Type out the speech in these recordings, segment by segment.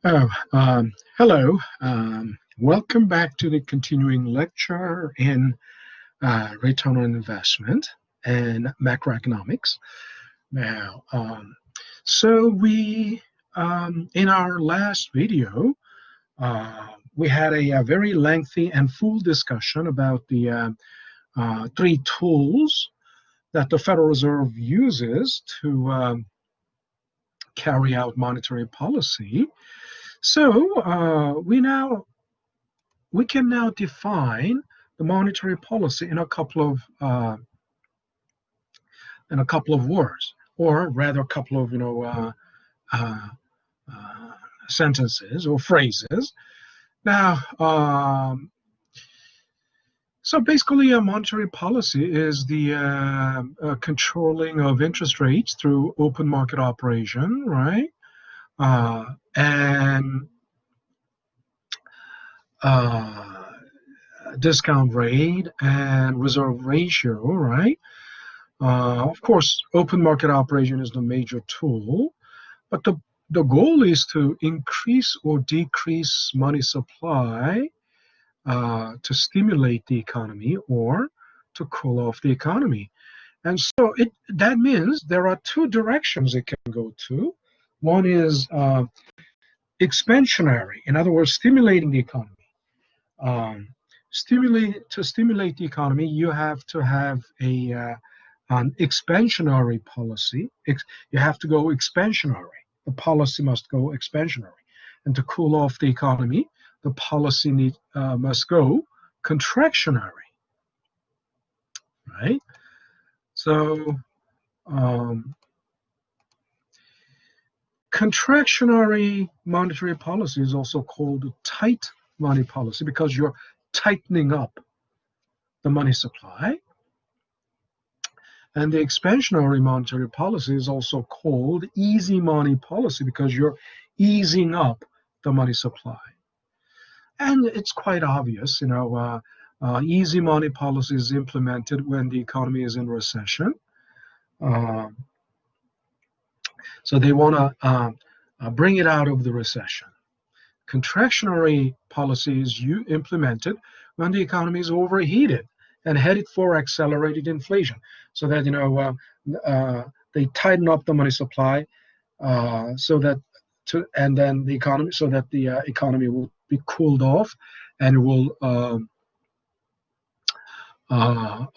Hello. Welcome back to the continuing lecture in return on investment and macroeconomics. Now, so we in our last video we had a very lengthy and full discussion about the three tools that the Federal Reserve uses to carry out monetary policy. So we can now define the monetary policy in a couple of words, or rather, a couple of uh, sentences or phrases. Now, so basically, a monetary policy is the controlling of interest rates through open market operation, right? And discount rate and reserve ratio, right? Of course, open market operation is the major tool, but the goal is to increase or decrease money supply to stimulate the economy or to cool off the economy. And so that means there are two directions it can go to. One is expansionary, in other words, stimulating the economy. To stimulate the economy, you have to have an expansionary policy. You have to go expansionary. The policy must go expansionary. And to cool off the economy, the policy must go contractionary, right? So contractionary monetary policy is also called tight money policy because you're tightening up the money supply. And the expansionary monetary policy is also called easy money policy because you're easing up the money supply. And it's quite obvious, easy money policy is implemented when the economy is in recession. So they want to bring it out of the recession. Contractionary policy is implemented when the economy is overheated and headed for accelerated inflation. So that they tighten up the money supply, and then the economy, so that the economy will be cooled off and will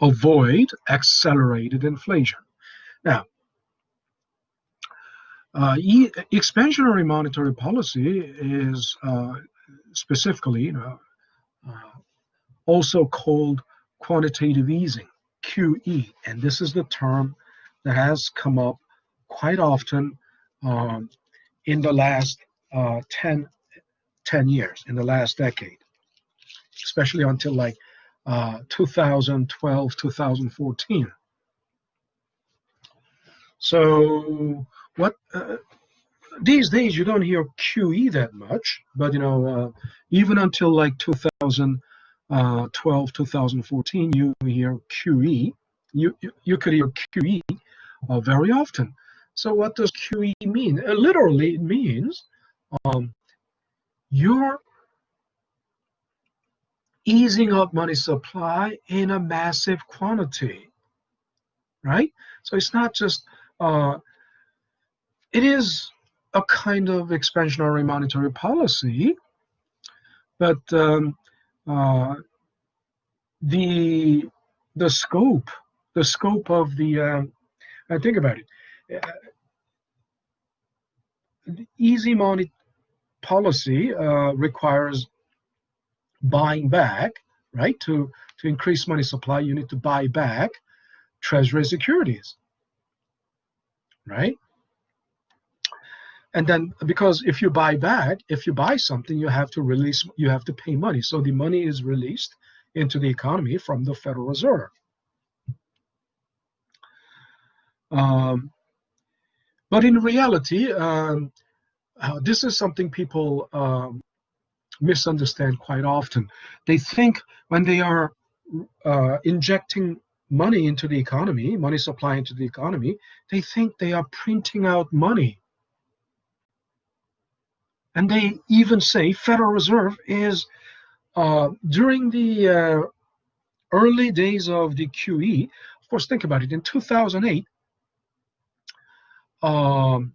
avoid accelerated inflation. Now, expansionary monetary policy is specifically, also called quantitative easing, QE, and this is the term that has come up quite often in the last 10 years, in the last decade, especially until like 2012, 2014. So these days you don't hear QE that much, but even until like 2012, 2014, you hear QE. You could hear QE very often. So what does QE mean? Literally, it means you're easing up money supply in a massive quantity, right? So it's not just, it is a kind of expansionary monetary policy, but the scope of the, think about it, the easy money policy requires buying back, right? To increase money supply, you need to buy back treasury securities, right? And then, because if you buy something, you have to pay money. So the money is released into the economy from the Federal Reserve. But in reality, this is something people misunderstand quite often. They think when they are injecting money into the economy, money supply into the economy, they think they are printing out money. And they even say Federal Reserve is during the early days of the QE. Of course, think about it. In 2008, um,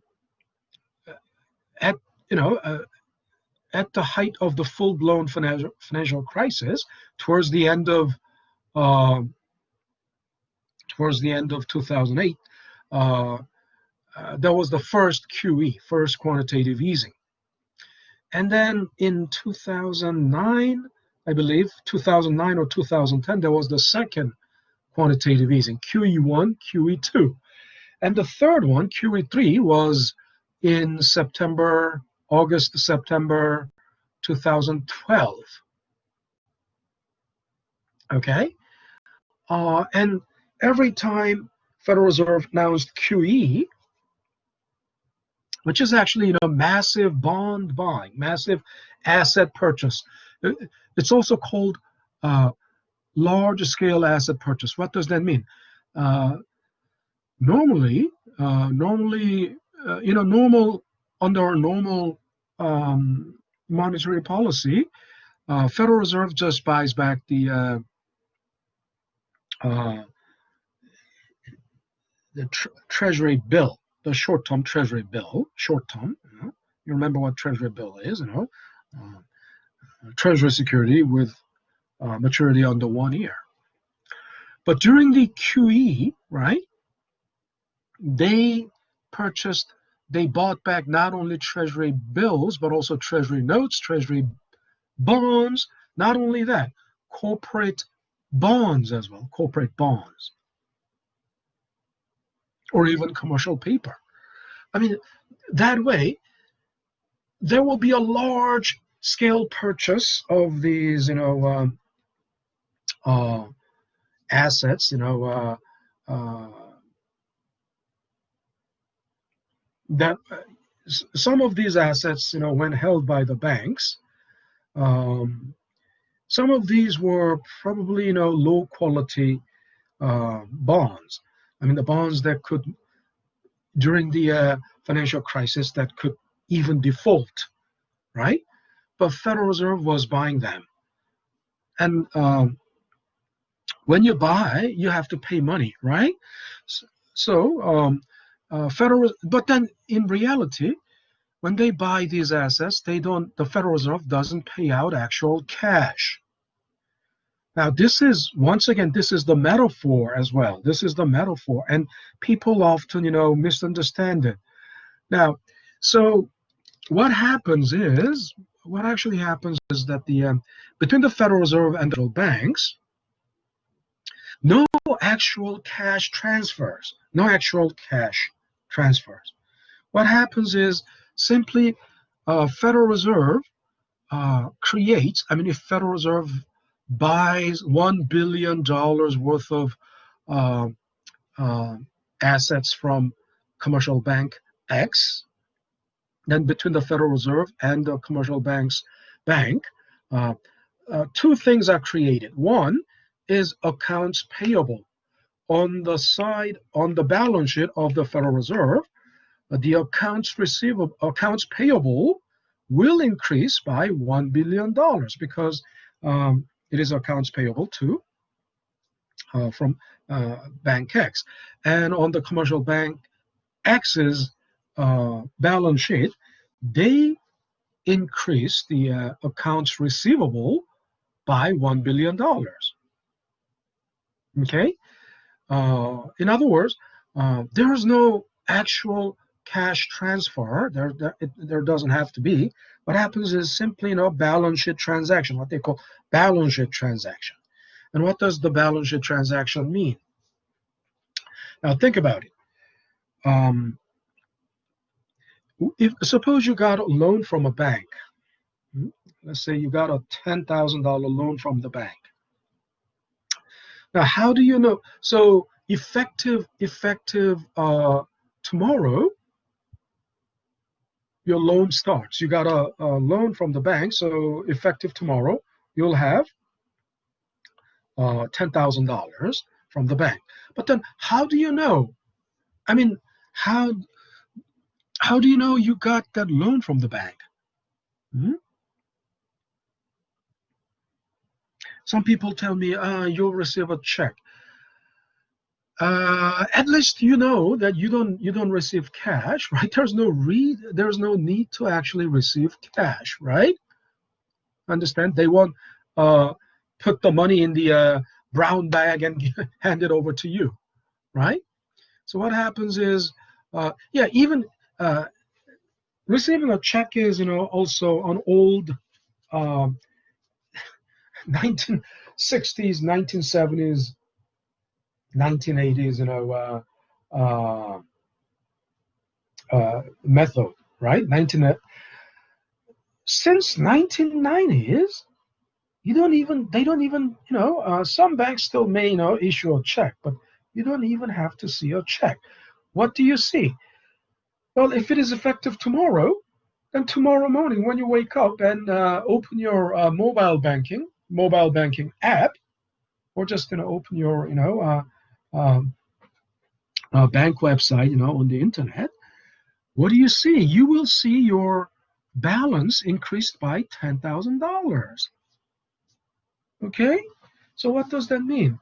at you know at the height of the full-blown financial crisis, towards the end of uh, towards the end of 2008, uh, there was the first QE, first quantitative easing. And then in 2009, I believe, 2009 or 2010, there was the second quantitative easing, QE1, QE2. And the third one, QE3, was in August to September 2012. Okay? And every time Federal Reserve announced QE, which is actually massive bond buying, massive asset purchase. It's also called large scale asset purchase. What does that mean? Uh, normally, normal under normal monetary policy, Federal Reserve just buys back uh, the Treasury bill, the short-term Treasury bill, short-term. You remember what Treasury bill is, Treasury security with maturity under 1 year. But during the QE, right, they bought back not only Treasury bills, but also Treasury notes, Treasury bonds. Not only that, corporate bonds as well, corporate bonds, or even commercial paper. I mean, that way, there will be a large scale purchase of these, assets, that some of these assets, when held by the banks, some of these were probably, low quality bonds. I mean, the bonds that could, during the financial crisis, that could even default, right? But Federal Reserve was buying them. And when you buy, you have to pay money, right? So but then in reality, when they buy these assets, the Federal Reserve doesn't pay out actual cash. Now, once again, this is the metaphor as well. This is the metaphor, and people often, misunderstand it. Now, so what actually happens is that between the Federal Reserve and the central banks, no actual cash transfers, no actual cash transfers. What happens is simply Federal Reserve if Federal Reserve buys $1 billion worth of uh, uh, assets from commercial bank X, then between the Federal Reserve and the commercial bank, uh, two things are created. One is accounts payable. On the balance sheet of the Federal Reserve, the accounts payable will increase by $1 billion because it is accounts payable from Bank X. And on the commercial bank X's balance sheet, they increase the accounts receivable by $1 billion. Okay? In other words, there is no actual cash transfer. There doesn't have to be. What happens is simply, balance sheet transaction, what they call balance sheet transaction. And what does the balance sheet transaction mean? Now, think about it. Suppose you got a loan from a bank. Let's say you got a $10,000 loan from the bank. Now, how do you know? So effective tomorrow, your loan starts. You got a loan from the bank, so effective tomorrow, you'll have $10,000 from the bank. But then, how do you know? I mean, how do you know you got that loan from the bank? Mhm. Some people tell me, you'll receive a check. At least you know that you don't receive cash, right? There's no need to actually receive cash, right? Understand? They won't uh, put the money in the brown bag and hand it over to you, right? So what happens is, yeah, even uh, receiving a check is, also an old um, 1960s, 1970s, 1980s, uh, method, right? Since 1990s, they don't even, some banks still may, issue a check, but you don't even have to see a check. What do you see? Well, if it is effective tomorrow, then tomorrow morning when you wake up and open your mobile banking app, or just, open your, um, bank website, on the internet, what do you see? You will see your balance increased by $10,000. Okay? So what does that mean?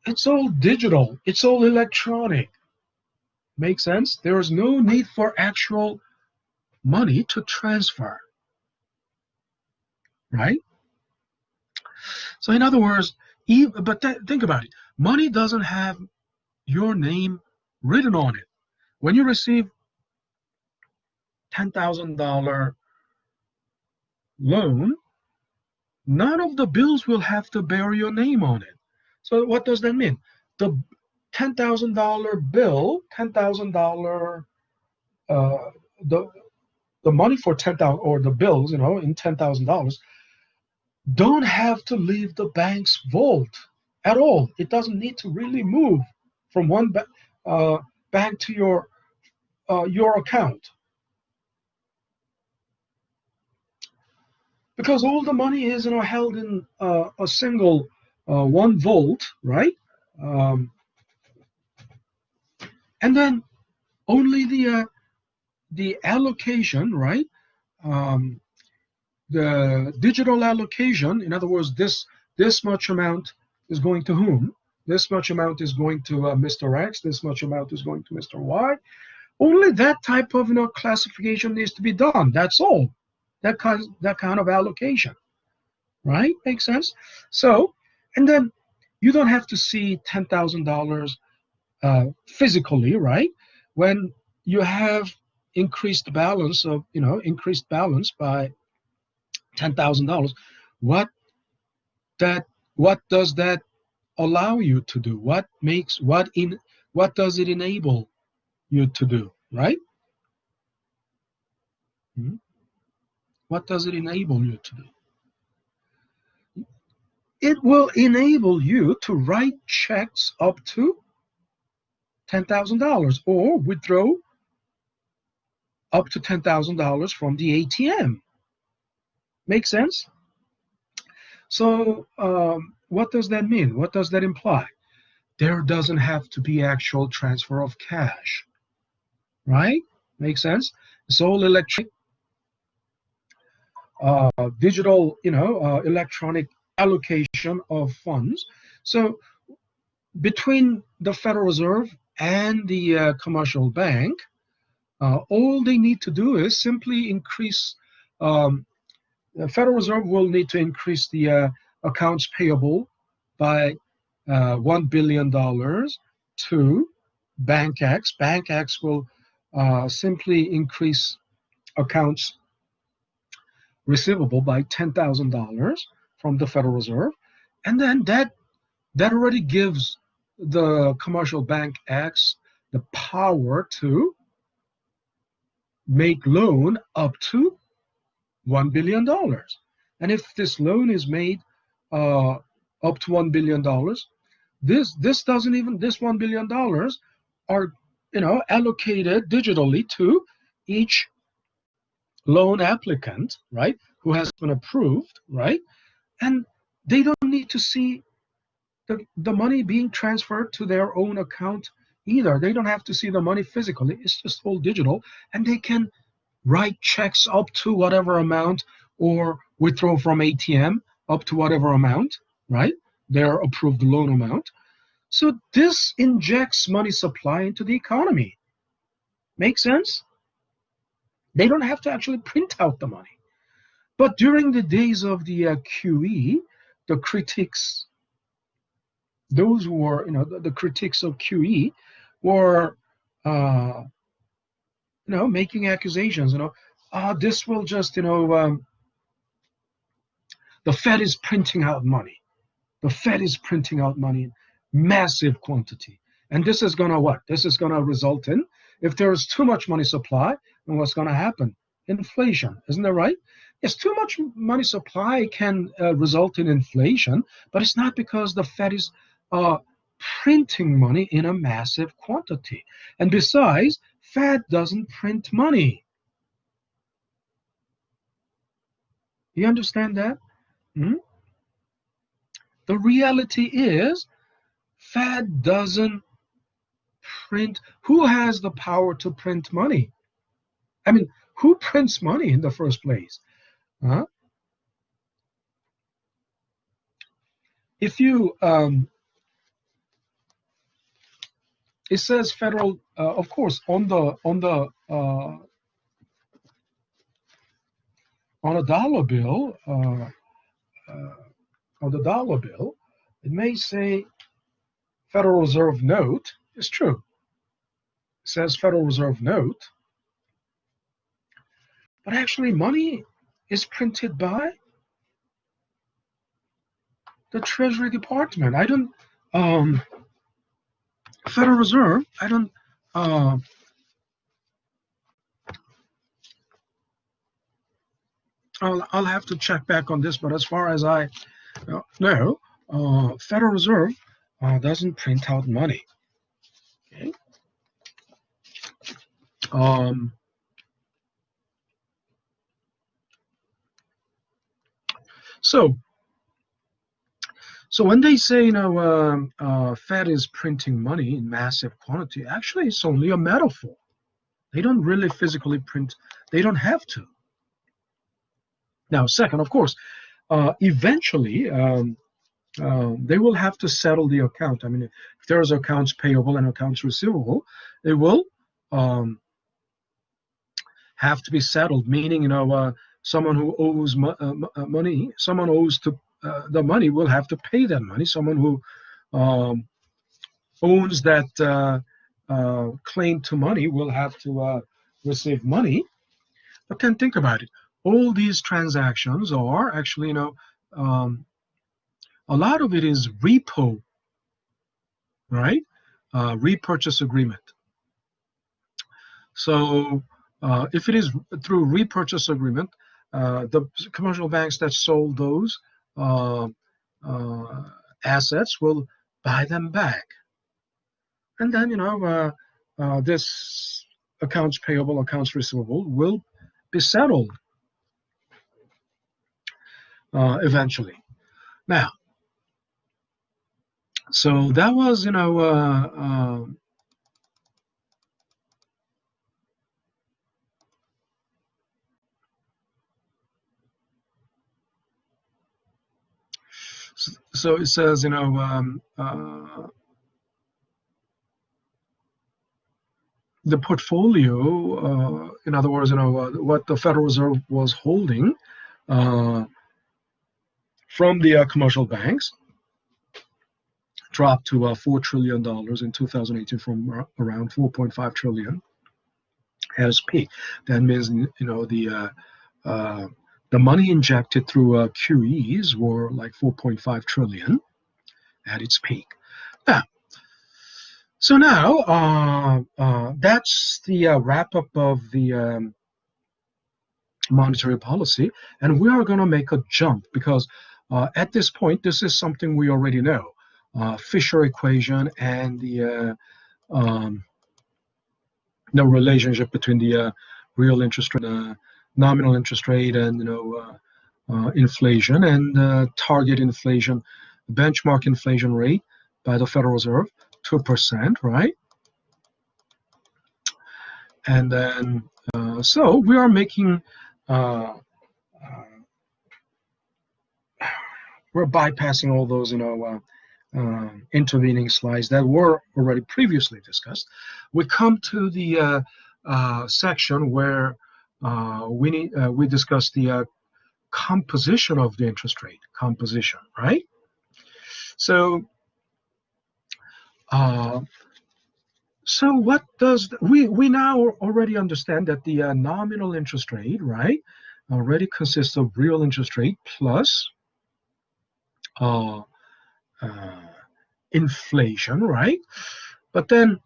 It's all digital. It's all electronic. Make sense? There is no need for actual money to transfer, right? So in other words, think about it. Money doesn't have your name written on it. When you receive $10,000 loan, none of the bills will have to bear your name on it. So what does that mean? The $10,000 bill, $10,000, uh, the the money for 10,000, or the bills, in $10,000, don't have to leave the bank's vault at all. It doesn't need to really move from one uh, bank to your account, because all the money is, held in a single one vault, right? Um, and then only the allocation, right? Um, the digital allocation, in other words, this much amount is going to whom? This much amount is going to Mr. X. This much amount is going to Mr. Y. Only that type of, classification needs to be done. That's all. That kind of allocation, right? Makes sense. So, and then you don't have to see $10,000 physically, right? When you have increased balance by $10,000, what that what does that allow you to do? What does it enable you to do, right? Mhm. What does it enable you to do? It will enable you to write checks up to $10,000, or withdraw up to $10,000 from the ATM. Make sense? So, what does that mean? What does that imply? There doesn't have to be actual transfer of cash, right? Make sense? It's all electronic, digital, electronic allocation of funds. So between the Federal Reserve and the commercial bank, all they need to do is simply increase. The Federal Reserve will need to increase the accounts payable by $1 billion to Bank X. Bank X will simply increase accounts receivable by $10,000 from the Federal Reserve, and then that already gives the commercial bank X the power to make loan up to $1 billion. And if this loan is made uh, up to $1 billion, this $1 billion are allocated digitally to each loan applicant, right, who has been approved, right, and they don't need to see the money being transferred to their own account either. They don't have to see the money physically. It's just all digital, and they can write checks up to whatever amount or withdraw from ATM up to whatever amount, right? Their approved loan amount. So this injects money supply into the economy. Make sense? They don't have to actually print out the money. But during the days of the QE, the critics, those who were, the critics of QE were, uh, making accusations, this will just, the Fed is printing out money. The Fed is printing out money in massive quantity. And this is going to what? This is going to result in, if there is too much money supply, then what's going to happen? Inflation. Isn't that right? Yes, too much money supply can result in inflation, but it's not because the Fed is printing money in a massive quantity. And besides, Fed doesn't print money. You understand that? Hmm? The reality is, Fed doesn't print. Who has the power to print money? I mean, who prints money in the first place? Huh? If you, it says federal, of course, on a dollar bill, on the dollar bill, it may say Federal Reserve note. It's true. It says Federal Reserve note, but actually, money is printed by the Treasury Department. I don't, Federal Reserve, I don't, I'll have to check back on this, but as far as I know, Federal Reserve doesn't print out money. Okay. So when they say, Fed is printing money in massive quantity, actually it's only a metaphor. They don't really physically print. They don't have to. Now, second, of course, eventually they will have to settle the account. I mean, if there's accounts payable and accounts receivable, they will have to be settled. Meaning, someone who owes money, someone owes to the money will have to pay that money. Someone who owns that claim to money will have to receive money. But then think about it. All these transactions are actually, a lot of it is repo, right? Repurchase agreement. So if it is through repurchase agreement, the commercial banks that sold those assets will buy them back. And then, this accounts payable, accounts receivable will be settled eventually. Now, so that was, so it says, the portfolio, in other words, what the Federal Reserve was holding from the commercial banks dropped to $4 trillion in 2018 from around 4.5 trillion as peak. That means, the money injected through QEs were like 4.5 trillion at its peak. Now, that's the wrap up of the monetary policy, and we are going to make a jump because at this point, this is something we already know. Fisher equation and the relationship between the real interest rate, nominal interest rate, and inflation, and target inflation, benchmark inflation rate by the Federal Reserve, 2%, right? And then, so we are making, we're bypassing all those, intervening slides that were already previously discussed. We come to the section where we discuss the composition of the interest rate, composition, right? So, uh, so what does we now already understand that the nominal interest rate, right, already consists of real interest rate plus uh, uh, inflation, right? But then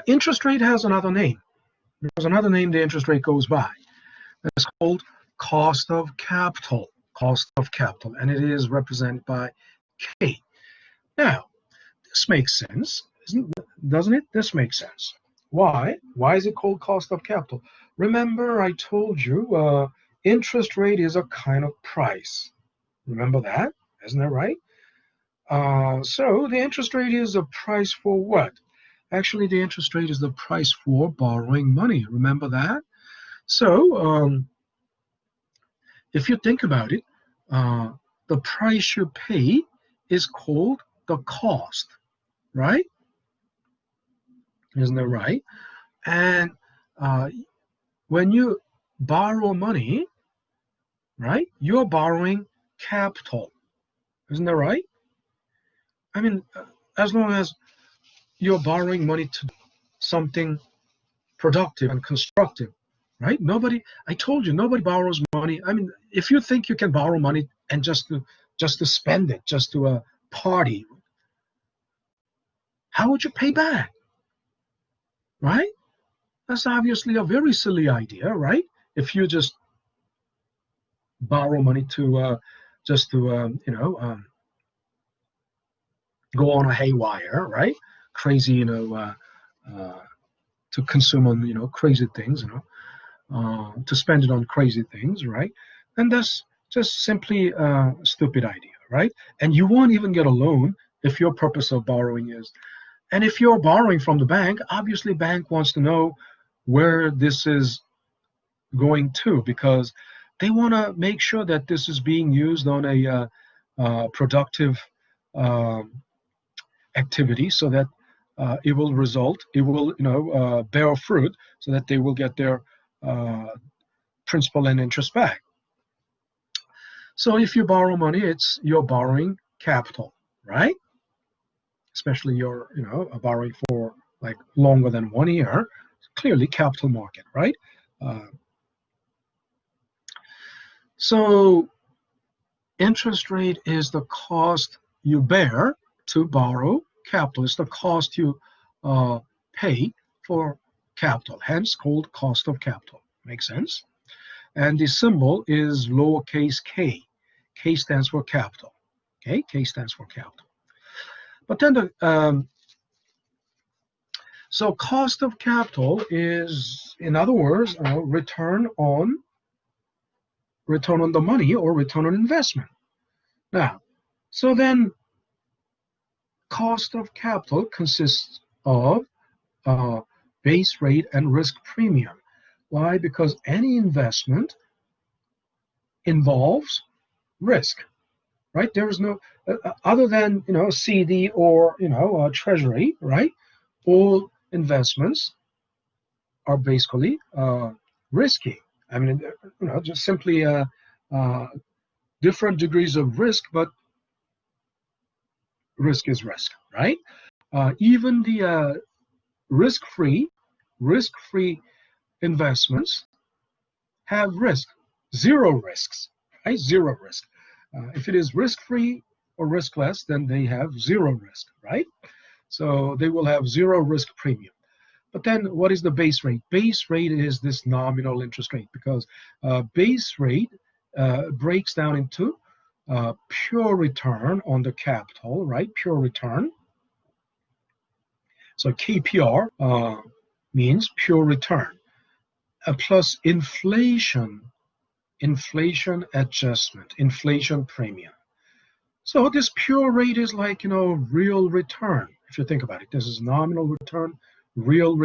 interest rate has another name. There's another name the interest rate goes by. It's called cost of capital. Cost of capital, and it is represented by K. Now, this makes sense, doesn't it? This makes sense. Why? Why is it called cost of capital? Remember, I told you interest rate is a kind of price. Remember that? Isn't that right? So the interest rate is a price for what? Actually, the interest rate is the price for borrowing money. Remember that? So if you think about it, uh, the price you pay is called the cost, right? Isn't that right? And uh, when you borrow money, right, you're borrowing capital. Isn't that right? I mean, as long as you're borrowing money to do something productive and constructive, right? I told you, nobody borrows money. I mean, if you think you can borrow money and just to spend it, just to party, how would you pay back, right? That's obviously a very silly idea, right? If you just borrow money to just to go on a haywire, right? Crazy, uh, to consume on crazy things, to spend it on crazy things, right? And that's just simply a stupid idea, right? And you won't even get a loan if your purpose of borrowing is. And if you're borrowing from the bank, obviously bank wants to know where this is going to, because they want to make sure that this is being used on a productive um, activity, so that it will bear fruit, so that they will get their uh, principal and interest back. So if you borrow money, you're borrowing capital, right? Especially you're borrowing for like longer than 1 year, clearly capital market, right? Uh, so interest rate is the cost you bear to borrow capital. It's the cost you pay for capital, hence called cost of capital. Make sense? And the symbol is lowercase k. K stands for capital. Okay, K stands for capital. But then so cost of capital is, in other words, return on the money, or return on investment. Now, so then cost of capital consists of base rate and risk premium. Why? Because any investment involves risk, right? There is no other than CD or treasury, right? All investments are basically risky. I mean, just simply different degrees of risk, but risk is risk, right? Even the risk-free investments have risk, zero risks, right? Zero risk. If it is risk-free or riskless, then they have zero risk, right? So they will have zero risk premium. But then what is the base rate? Base rate is this nominal interest rate, because base rate breaks down into pure return on the capital, right? Pure return. So KPR means pure return, plus inflation adjustment, inflation premium. So this pure rate is like real return. if you think about it. This is nominal return, real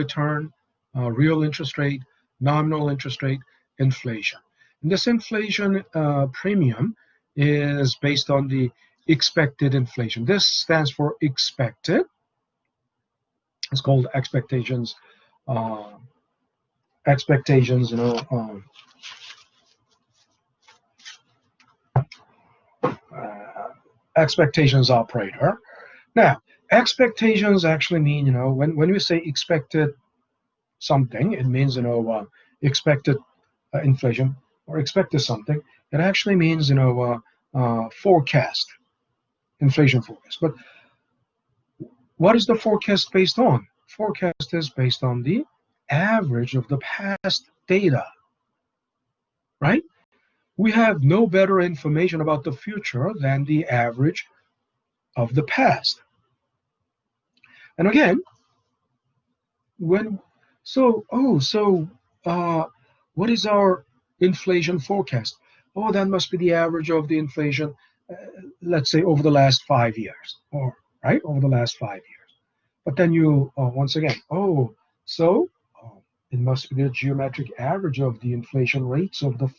interest rate, nominal interest rate, inflation. And this inflation premium is based on the expected inflation. This stands for expected. It's called expectations. Expectations, expectations operator. Now, expectations actually mean, when we say expected something, it means, expected inflation or expected something. It actually means, forecast, inflation forecast. But what is the forecast based on? Forecast is based on the average of the past data, right? We have no better information about the future than the average of the past. And again, what is our inflation forecast? Oh, that must be the average of the inflation, let's say over the last 5 years, or right over the last 5 years. But then you once again, it must be the geometric average of the inflation rates of the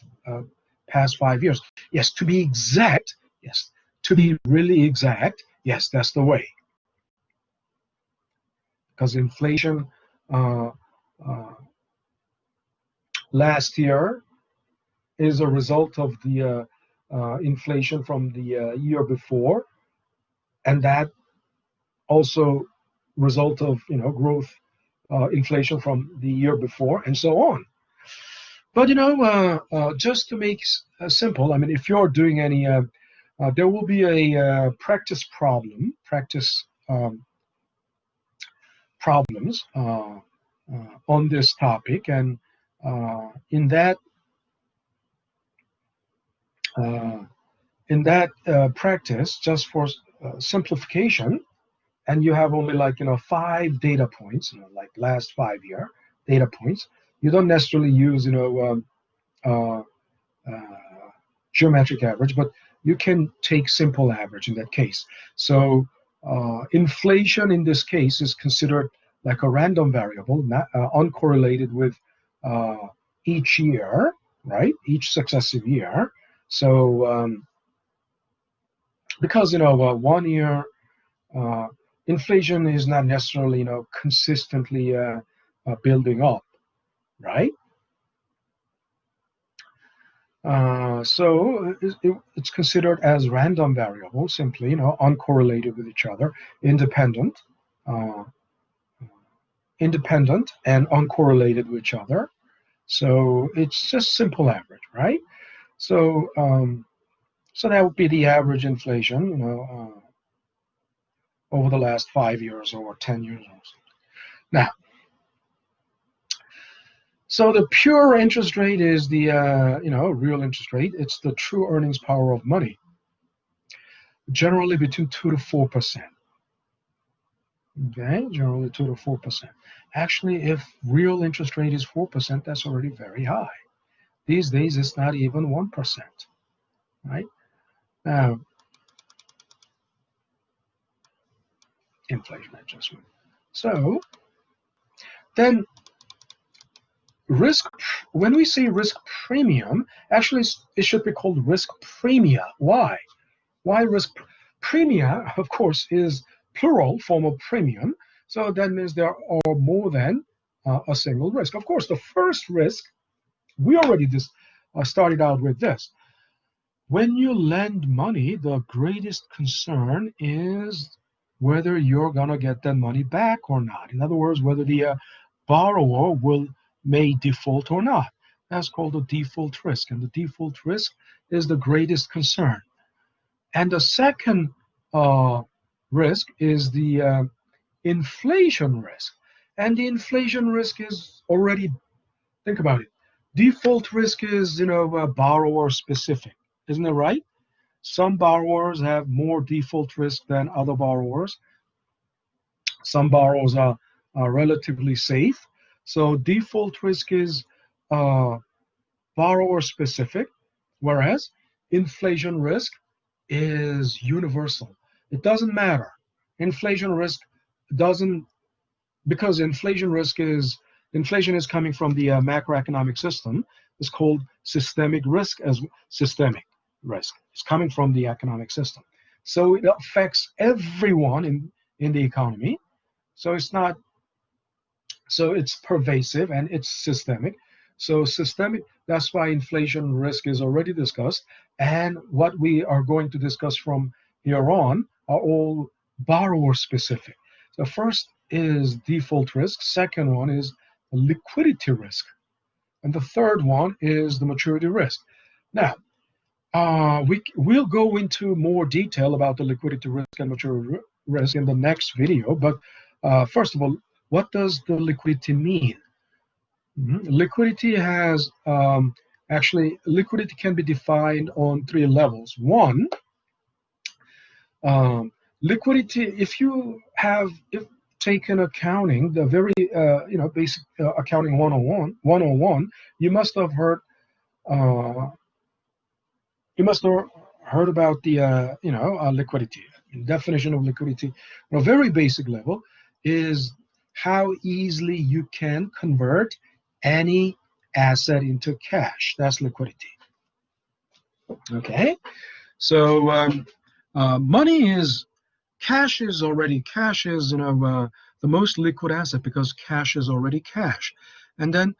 past 5 years. Yes, to be exact, yes, to be really exact, yes, that's the way. Because inflation last year is a result of the inflation from the year before, and that also result of growth inflation from the year before, and so on. But just to make simple, I mean, if you're doing any, there will be a practice problems on this topic, and in that practice, just for simplification, and you have only 5 data points, like last 5-year data points. You don't necessarily use geometric average, but you can take simple average in that case. So inflation in this case is considered like a random variable, uncorrelated with each year, right? Each successive year. So because 1 year inflation is not necessarily consistently building up, right? So it's considered as random variable, simply uncorrelated with each other, independent and uncorrelated with each other. So it's just simple average, right? So so that would be the average inflation, over the last 5 years or 10 years or so. Now, so the pure interest rate is the real interest rate. It's the true earnings power of money, generally between 2 to 4%. Okay, generally 2 to 4%. Actually, if real interest rate is 4%, that's already very high. These days, it's not even 1%, right? Now, inflation adjustment. So then risk, when we say risk premium, actually it should be called risk premia. Why? Why risk premia, of course, is plural form of premium. So that means there are more than a single risk. Of course, the first risk, we already started out with this. When you lend money, the greatest concern is whether you're going to get that money back or not. In other words, whether the borrower may default or not. That's called a default risk, and the default risk is the greatest concern. And the second risk is the inflation risk. And the inflation risk is already, think about it. Default risk is, borrower specific, isn't it right? Some borrowers have more default risk than other borrowers. Some borrowers are relatively safe. So default risk is borrower specific, whereas inflation risk is universal. It doesn't matter. Inflation risk doesn't, because inflation is coming from the macroeconomic system. It's called systemic risk. As systemic risk, it's coming from the economic system, so it affects everyone in the economy. So it's not, so it's pervasive and it's systemic. So systemic, that's why inflation risk is already discussed. And what we are going to discuss from here on are all borrower specific. So first is default risk, second one is liquidity risk, and the third one is the maturity risk. Now, we'll go into more detail about the liquidity risk and maturity risk in the next video. But first of all, what does the liquidity mean? Liquidity has actually, liquidity can be defined on three levels. One, liquidity, if taken accounting, the very basic accounting 101, you must have heard about the liquidity. Definition of liquidity on a very basic level is how easily you can convert any asset into cash. That's liquidity. Okay, so cash is the most liquid asset because cash is already cash. And then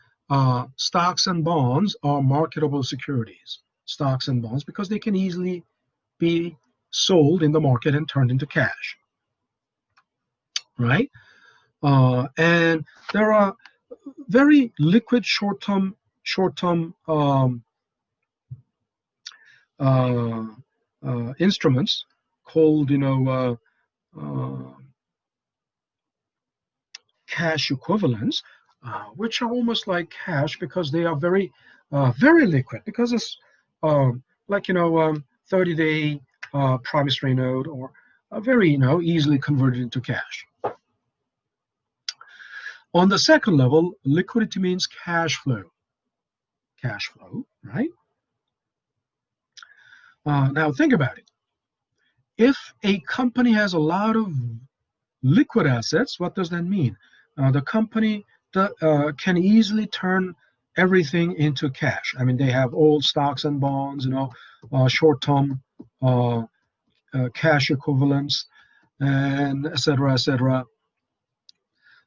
stocks and bonds are marketable securities. Stocks and bonds, because they can easily be sold in the market and turned into cash, right? And there are very liquid short-term instruments called cash equivalents, which are almost like cash because they are very liquid, because it's like 30-day promissory note, or very easily converted into cash. On the second level, liquidity means cash flow, right? Now think about it. If a company has a lot of liquid assets, what does that mean? The company can easily turn everything into cash. I mean, they have all stocks and bonds, short-term cash equivalents, and et cetera, et cetera.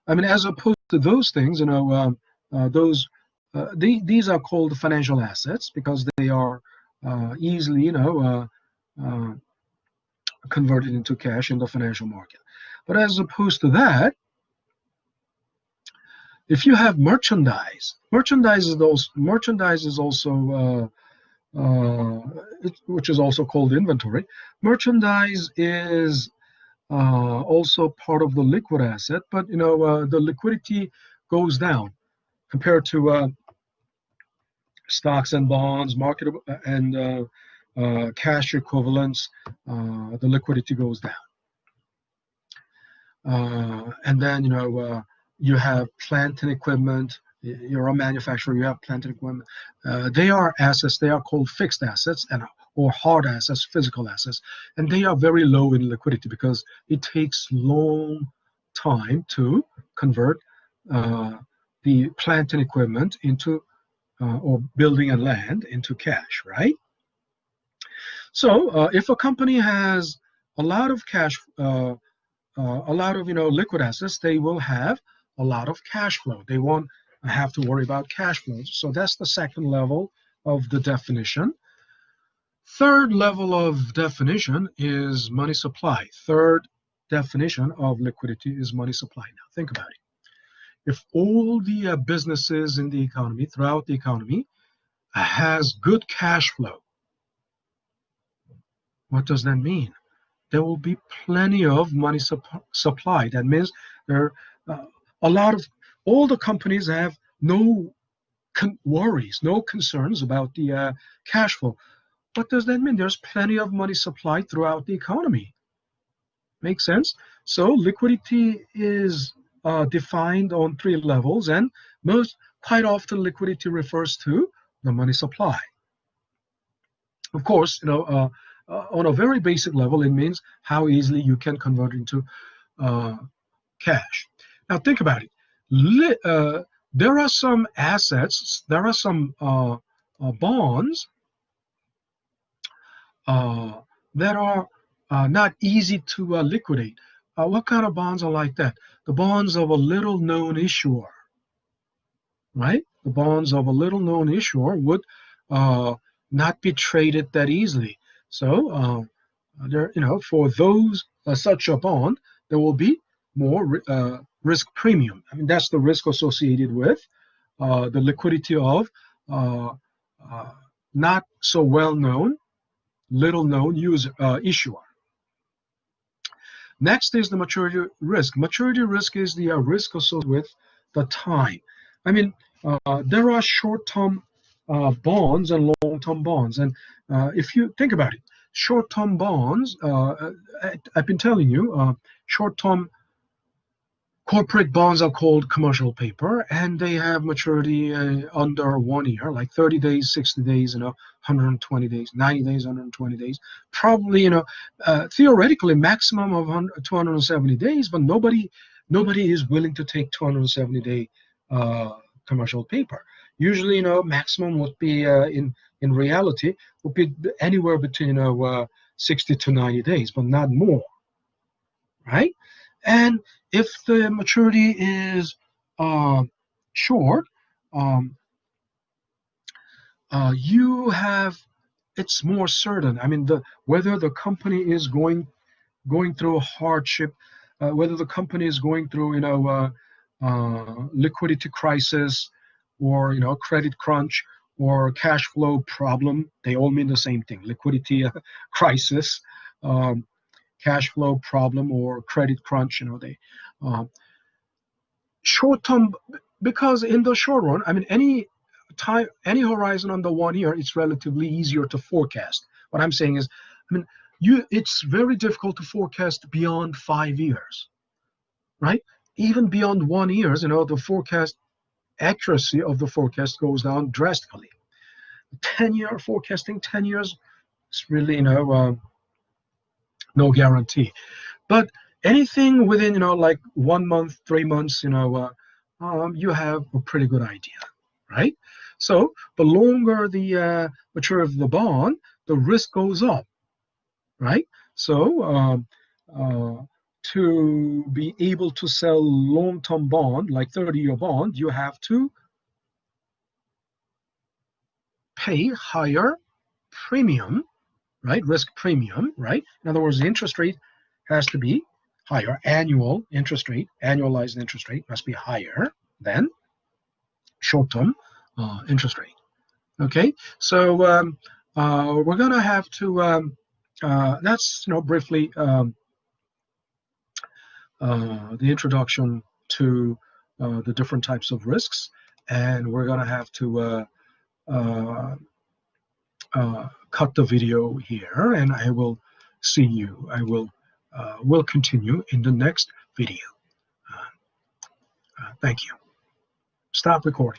I mean, as opposed to those things, these are called financial assets because they are easily, converted into cash in the financial market. But as opposed to that, if you have merchandise is also which is also called inventory. Merchandise is also part of the liquid asset, but the liquidity goes down compared to stocks and bonds, marketable and cash equivalents. The liquidity goes down, and then you have plant and equipment. You're a manufacturer, you have plant and equipment. They are assets. They are called fixed assets or hard assets, physical assets, and they are very low in liquidity because it takes long time to convert the plant and equipment into or building and land into cash, right? So if a company has a lot of cash, a lot of liquid assets, they will have a lot of cash flow. They won't have to worry about cash flows. So that's the second level of the definition. Third level of definition is money supply. Third definition of liquidity is money supply. Now think about it. If all the businesses in the economy, throughout the economy, has good cash flow, what does that mean? There will be plenty of money supply. That means there are all the companies have no worries, no concerns about the cash flow. What does that mean? There's plenty of money supply throughout the economy. Makes sense? So liquidity is defined on three levels, and quite often liquidity refers to the money supply. Of course, on a very basic level, it means how easily you can convert into cash. Now think about it. There are some assets, there are some bonds that are not easy to liquidate. What kind of bonds are like that? The bonds of a little known issuer, right? The bonds of a little known issuer would not be traded that easily. So there, for those such a bond, there will be more risk premium. I mean, that's the risk associated with the liquidity of uh, not so well known, little known issuer. Next is the maturity risk. Maturity risk is the risk associated with the time. I mean, there are short-term bonds and long-term bonds. And if you think about it, short-term bonds, I've been telling you, short-term corporate bonds are called commercial paper, and they have maturity under 1 year, like 30 days, 60 days, 120 days, 90 days, 120 days. Probably, theoretically, maximum of 270 days, but nobody is willing to take 270-day commercial paper. Usually, maximum would be in reality would be anywhere between 60 to 90 days, but not more, right? And if the maturity is short, um, you have it's more certain. I mean, whether the company is going through a hardship, whether the company is going through liquidity crisis, or credit crunch, or cash flow problem. They all mean the same thing: liquidity crisis. Cash flow problem or credit crunch, they uh, short term, because in the short run, I mean, any horizon under 1 year, it's relatively easier to forecast. What I'm saying is, I mean, it's very difficult to forecast beyond 5 years, right? Even beyond 1 year, the forecast accuracy of the forecast goes down drastically. 10-year forecasting, 10 years, it's really no guarantee. But anything within, like 1 month, 3 months, you have a pretty good idea, right? So the longer the maturity of the bond, the risk goes up, right? So to be able to sell long-term bond, like 30-year bond, you have to pay higher premium, right? Risk premium, right? In other words, the interest rate has to be higher. Annual interest rate, annualized interest rate must be higher than short-term interest rate. Okay, so we're going to have to, that's, briefly the introduction to the different types of risks. And we're going to have to cut the video here, and I will see you. I will continue in the next video. Thank you. Stop recording.